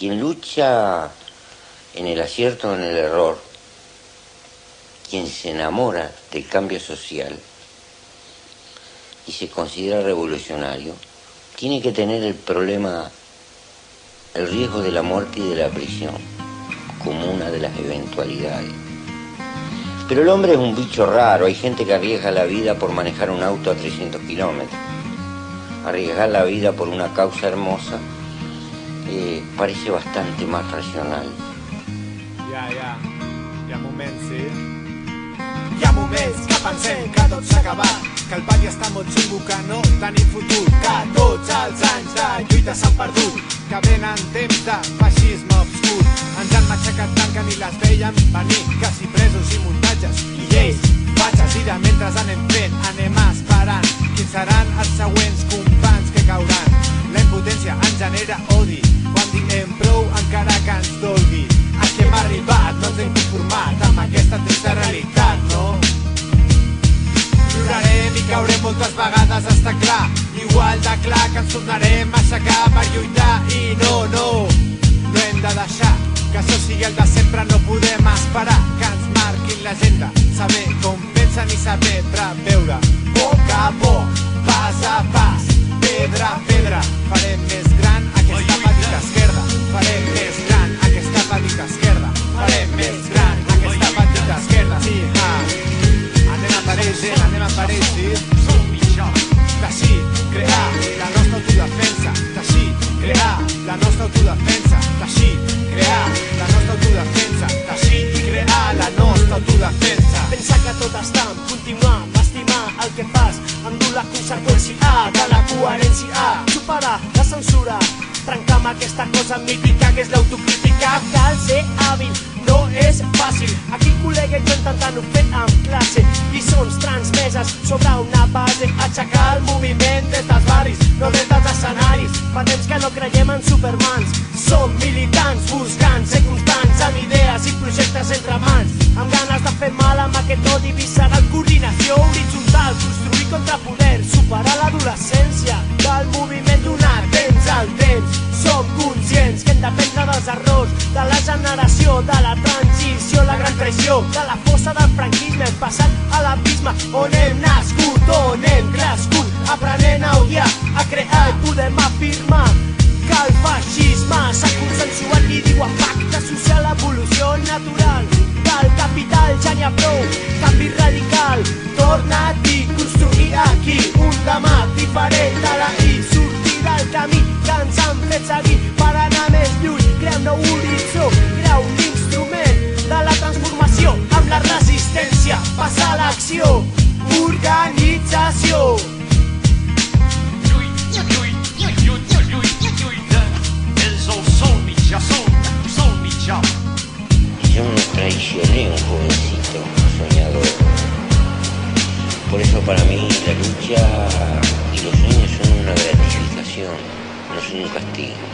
Quien lucha en el acierto o en el error, quien se enamora del cambio social y se considera revolucionario, tiene que tener el riesgo de la muerte y de la prisión como una de las eventualidades. Pero el hombre es un bicho raro. Hay gente que arriesga la vida por manejar un auto a 300 kilómetros. Arriesgar la vida por una causa hermosa parece bastante más racional. Hi ha moments, sí? Hi ha moments que pensem que tot s'ha acabat, que el pal ja està molt xungo, que no tenim futur, que tots els anys de lluita s'han perdut, que venen temps de feixisme obscur. Ens han matxacat tant que ni les veiem venir, que si presos i muntatges i lleis fatxes, i de mentre anem fent, anem esperant quins seran els següents companys que cauran. La impotència ens genera odi, quan diem prou encara que ens dolgui. Aquí hem arribat, no ens hem conformat amb aquesta trista realitat, no? Plorarem i caurem moltes vegades, està clar, igual de clar que ens tornarem a aixecar per lluitar. I no hem de deixar que això sigui el de sempre. No podem esperar que ens marquin l'agenda, saber com pensen i saber preveure. Poc a poc, pas a pas, pedra a pedra, farem més gran aquesta petita esquerda. Farem més gran aquesta petita esquerda. Farem més gran aquesta petita esquerda. Sí, anem apareixent, teixir, crear la nostra autodefensa. Teixir, crear la nostra autodefensa. Teixir, crear la nostra autodefensa. Teixir i crear la nostra autodefensa. Pensar que tot està en continuar, estimar el que fas, endur la conseqüència de la coherència, superar la censura, trencar amb aquesta cosa mítica que és l'autocrítica. Cal ser hàbil, no és fàcil. Aquí col·lega i jo intentant-ho fer en classe, lliçons transmeses sobre una base, aixecar el moviment des dels barris, no des dels escenaris. Fa temps que no creiem en supermans, som militants buscant ser constants, amb idees i projectes entre mans, amb ganes de fer mal amb aquest odi visceral. Coordinació horitzontal, construir contrapoder, superar l'adolescència del moviment, donar temps al temps. Som conscients que hem d'aprendre dels errors de la generació, de la transició, la gran traïció, de la fossa del franquisme. Hem passat a l'abisme on hem nascut, on hem crescut, aprenent a odiar, a crear, i podem afirmar que el feixisme s'ha consensuat i diu a pacte social, evolució natural del capital. Ja n'hi ha prou, canvi radical, torna a dir, construir aquí un demà diferent de l'ahir, sortir del camí que ens han fet seguir per anar més lluny, crear un nou horitzó, crear un instrument de la transformació amb la resistència, passar a l'acció, organització. Yo no traicioné a un jovencito soñador. Por eso para mí la lucha y los sueños son una gratificación, no son un castigo.